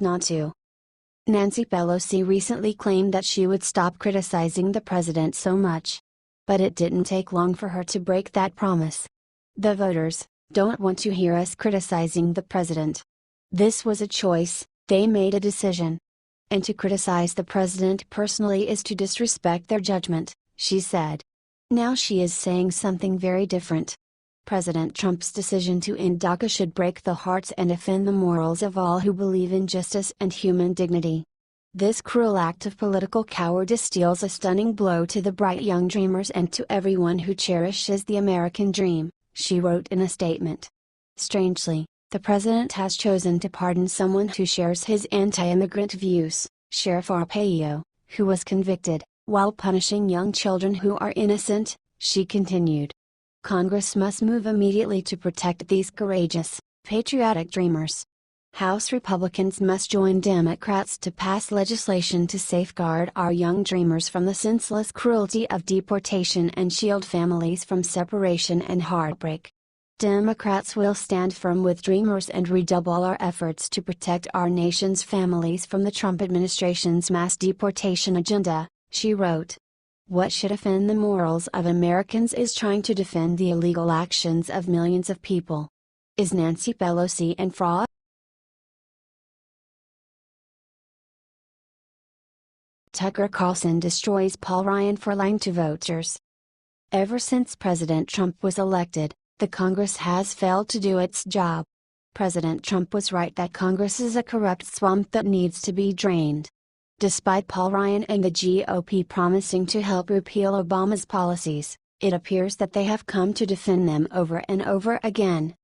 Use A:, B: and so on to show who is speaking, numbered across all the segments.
A: not to. Nancy Pelosi recently claimed that she would stop criticizing the president so much. But it didn't take long for her to break that promise. The voters don't want to hear us criticizing the president. This was a choice, they made a decision. And to criticize the president personally is to disrespect their judgment, she said. Now she is saying something very different. President Trump's decision to end DACA should break the hearts and offend the morals of all who believe in justice and human dignity. This cruel act of political cowardice deals a stunning blow to the bright young dreamers and to everyone who cherishes the American dream, she wrote in a statement. Strangely, the president has chosen to pardon someone who shares his anti-immigrant views, Sheriff Arpaio, who was convicted, while punishing young children who are innocent, she continued. Congress must move immediately to protect these courageous, patriotic dreamers. House Republicans must join Democrats to pass legislation to safeguard our young dreamers from the senseless cruelty of deportation and shield families from separation and heartbreak. Democrats will stand firm with dreamers and redouble our efforts to protect our nation's families from the Trump administration's mass deportation agenda, she wrote. What should offend the morals of Americans is trying to defend the illegal actions of millions of people. Is Nancy Pelosi a fraud? Tucker Carlson destroys Paul Ryan for lying to voters. Ever since President Trump was elected, the Congress has failed to do its job. President Trump was right that Congress is a corrupt swamp that needs to be drained. Despite Paul Ryan and the GOP promising to help repeal Obama's policies, it appears that they have come to defend them over and over again.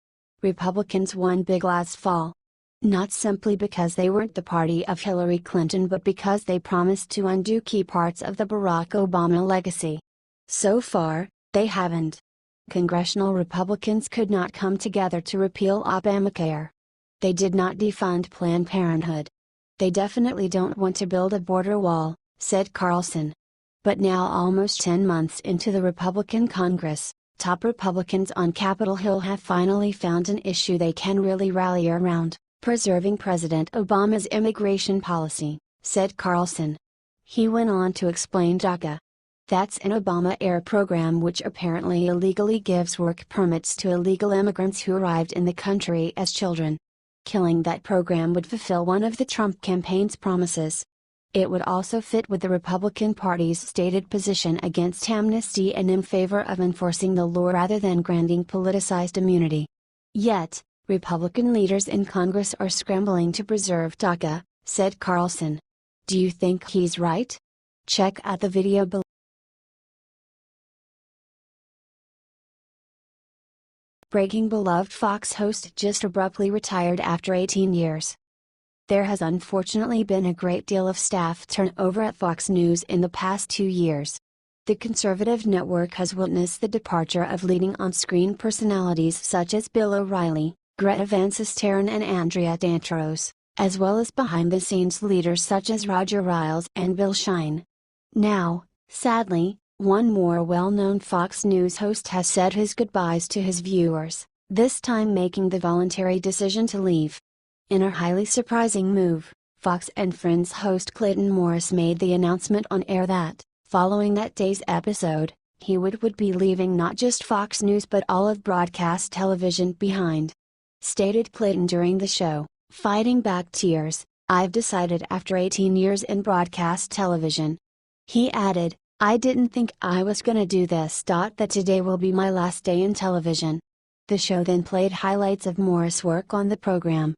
A: Republicans won big last fall. Not simply because they weren't the party of Hillary Clinton but because they promised to undo key parts of the Barack Obama legacy. So far, they haven't. Congressional Republicans could not come together to repeal Obamacare. They did not defund Planned Parenthood. They definitely don't want to build a border wall, said Carlson. But now, almost 10 months into the Republican Congress, top Republicans on Capitol Hill have finally found an issue they can really rally around: preserving President Obama's immigration policy, said Carlson. He went on to explain DACA. That's an Obama-era program which apparently illegally gives work permits to illegal immigrants who arrived in the country as children. Killing that program would fulfill one of the Trump campaign's promises. It would also fit with the Republican Party's stated position against amnesty and in favor of enforcing the law rather than granting politicized immunity. Yet, Republican leaders in Congress are scrambling to preserve DACA, said Carlson. Do you think he's right? Check out the video below. Breaking: beloved Fox host just abruptly retired after 18 years. There has unfortunately been a great deal of staff turnover at Fox News in the past 2 years. The conservative network has witnessed the departure of leading on-screen personalities such as Bill O'Reilly, Greta Van Susteren and Andrea Danteros, as well as behind-the-scenes leaders such as Roger Ailes and Bill Shine. Now, sadly, one more well-known Fox News host has said his goodbyes to his viewers, this time making the voluntary decision to leave. In a highly surprising move, Fox and Friends host Clayton Morris made the announcement on air that, following that day's episode, he would be leaving not just Fox News but all of broadcast television behind. Stated Clayton during the show, fighting back tears, "I've decided after 18 years in broadcast television." He added, "I didn't think I was gonna do this. That today will be my last day in television." The show then played highlights of Morris' work on the program.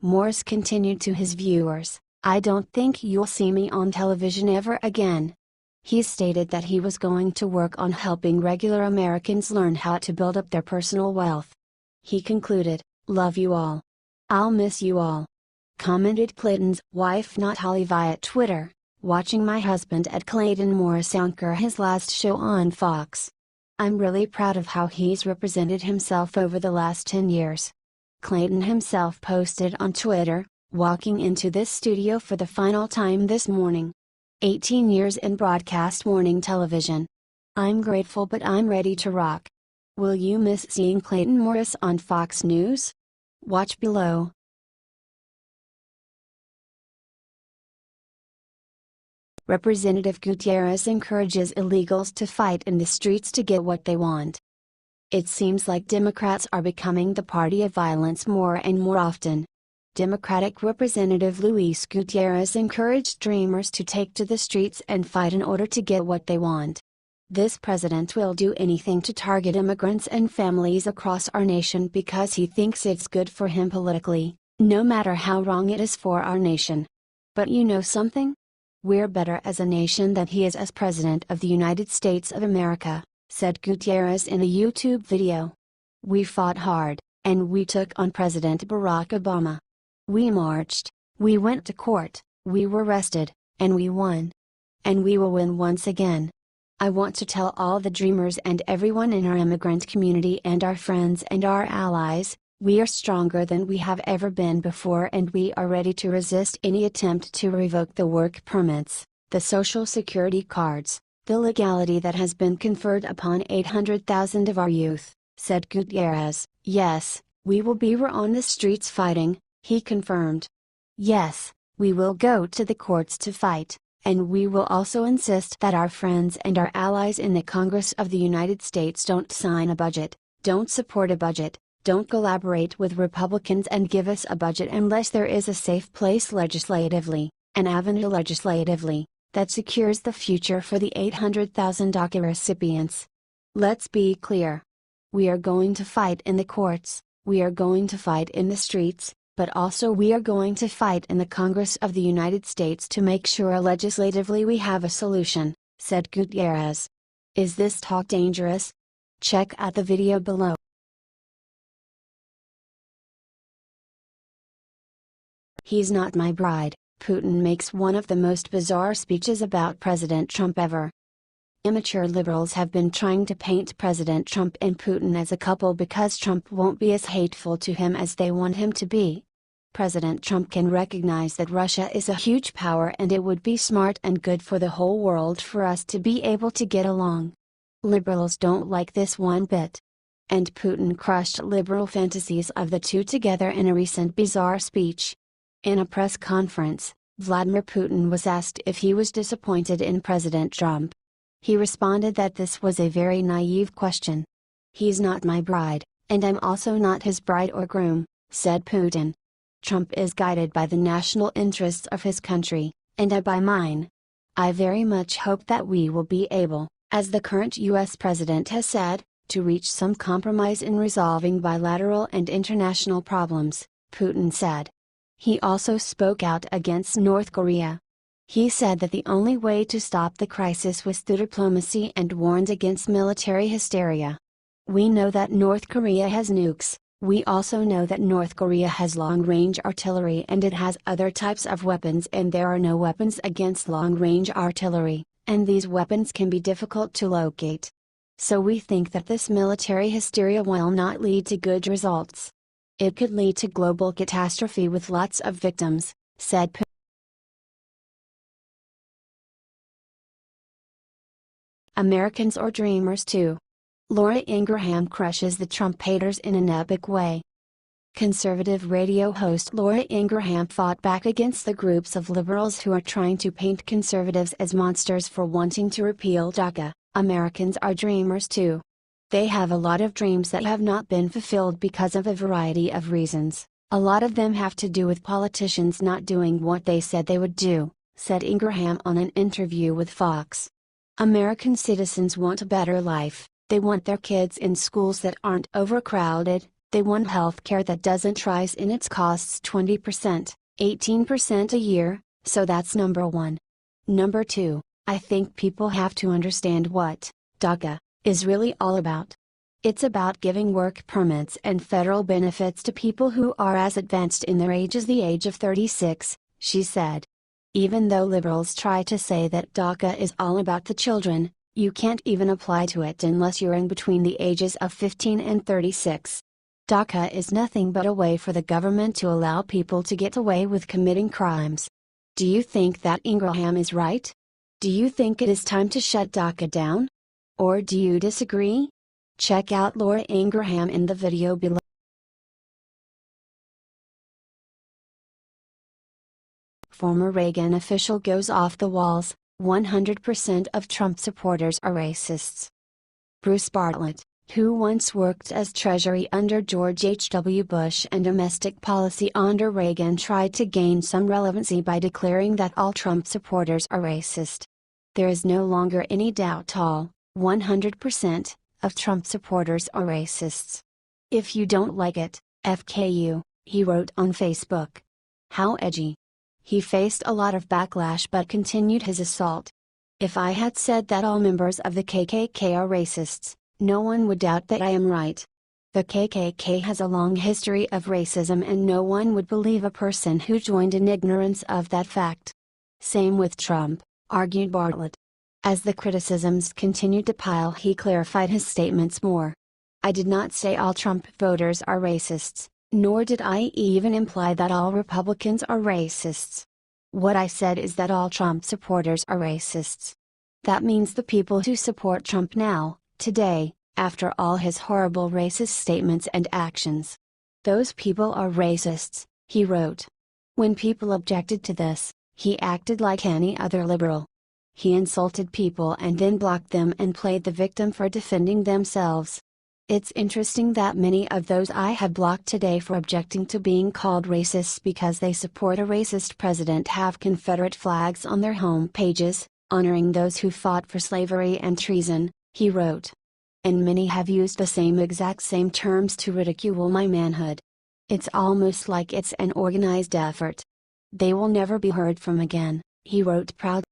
A: Morris continued to his viewers, "I don't think you'll see me on television ever again." He stated that he was going to work on helping regular Americans learn how to build up their personal wealth. He concluded, "Love you all. I'll miss you all." Commented Clayton's wife Not Holly via Twitter, "Watching my husband at Clayton Morris anchor his last show on Fox. I'm really proud of how he's represented himself over the last 10 years. Clayton himself posted on Twitter, "Walking into this studio for the final time this morning. 18 years in broadcast morning television. I'm grateful but I'm ready to rock." Will you miss seeing Clayton Morris on Fox News? Watch below. Representative Gutierrez encourages illegals to fight in the streets to get what they want. It seems like Democrats are becoming the party of violence more and more often. Democratic Representative Luis Gutierrez encouraged Dreamers to take to the streets and fight in order to get what they want. This president will do anything to target immigrants and families across our nation because he thinks it's good for him politically, no matter how wrong it is for our nation. But you know something? We're better as a nation than he is as President of the United States of America, said Gutierrez in a YouTube video. We fought hard, and we took on President Barack Obama. We marched, we went to court, we were arrested, and we won. And we will win once again. I want to tell all the Dreamers and everyone in our immigrant community and our friends and our allies, we are stronger than we have ever been before, and we are ready to resist any attempt to revoke the work permits, the Social Security cards, the legality that has been conferred upon 800,000 of our youth, said Gutierrez. Yes, we will be on the streets fighting, he confirmed. Yes, we will go to the courts to fight, and we will also insist that our friends and our allies in the Congress of the United States don't sign a budget, don't support a budget, don't collaborate with Republicans and give us a budget unless there is a safe place legislatively, an avenue legislatively, that secures the future for the 800,000 DACA recipients. Let's be clear. We are going to fight in the courts, we are going to fight in the streets, but also we are going to fight in the Congress of the United States to make sure legislatively we have a solution, said Gutierrez. Is this talk dangerous? Check out the video below. He's not my bride. Putin makes one of the most bizarre speeches about President Trump ever. Immature liberals have been trying to paint President Trump and Putin as a couple because Trump won't be as hateful to him as they want him to be. President Trump can recognize that Russia is a huge power and it would be smart and good for the whole world for us to be able to get along. Liberals don't like this one bit. And Putin crushed liberal fantasies of the two together in a recent bizarre speech. In a press conference, Vladimir Putin was asked if he was disappointed in President Trump. He responded that this was a very naive question. He's not my bride, and I'm also not his bride or groom, said Putin. Trump is guided by the national interests of his country, and I by mine. I very much hope that we will be able, as the current U.S. president has said, to reach some compromise in resolving bilateral and international problems, Putin said. He also spoke out against North Korea. He said that the only way to stop the crisis was through diplomacy and warned against military hysteria. We know that North Korea has nukes, we also know that North Korea has long-range artillery and it has other types of weapons, and there are no weapons against long-range artillery, and these weapons can be difficult to locate. So we think that this military hysteria will not lead to good results. It could lead to global catastrophe with lots of victims, said Putin. Americans or Dreamers too. Laura Ingraham crushes the Trump haters in an epic way. Conservative radio host Laura Ingraham fought back against the groups of liberals who are trying to paint conservatives as monsters for wanting to repeal DACA. Americans are Dreamers too. They have a lot of dreams that have not been fulfilled because of a variety of reasons. A lot of them have to do with politicians not doing what they said they would do, said Ingraham on an interview with Fox. American citizens want a better life, they want their kids in schools that aren't overcrowded, they want health care that doesn't rise in its costs 20%, 18% a year, so that's number one. Number two, I think people have to understand what DACA is really all about. It's about giving work permits and federal benefits to people who are as advanced in their age as the age of 36, she said. Even though liberals try to say that DACA is all about the children, you can't even apply to it unless you're in between the ages of 15 and 36. DACA is nothing but a way for the government to allow people to get away with committing crimes. Do you think that Ingraham is right? Do you think it is time to shut DACA down? Or do you disagree? Check out Laura Ingraham in the video below. Former Reagan official goes off the walls. 100% of Trump supporters are racists. Bruce Bartlett, who once worked as Treasury under George H.W. Bush and domestic policy under Reagan, tried to gain some relevancy by declaring that all Trump supporters are racist. There is no longer any doubt, all 100% of Trump supporters are racists. If you don't like it, FKU, he wrote on Facebook. How edgy. He faced a lot of backlash but continued his assault. If I had said that all members of the KKK are racists, no one would doubt that I am right. The KKK has a long history of racism and no one would believe a person who joined in ignorance of that fact. Same with Trump, argued Bartlett. As the criticisms continued to pile, he clarified his statements more. I did not say all Trump voters are racists, nor did I even imply that all Republicans are racists. What I said is that all Trump supporters are racists. That means the people who support Trump now, today, after all his horrible racist statements and actions. Those people are racists, he wrote. When people objected to this, he acted like any other liberal. He insulted people and then blocked them and played the victim for defending themselves. It's interesting that many of those I have blocked today for objecting to being called racists because they support a racist president have Confederate flags on their home pages, honoring those who fought for slavery and treason, he wrote. And many have used the exact same terms to ridicule my manhood. It's almost like it's an organized effort. They will never be heard from again, he wrote proudly.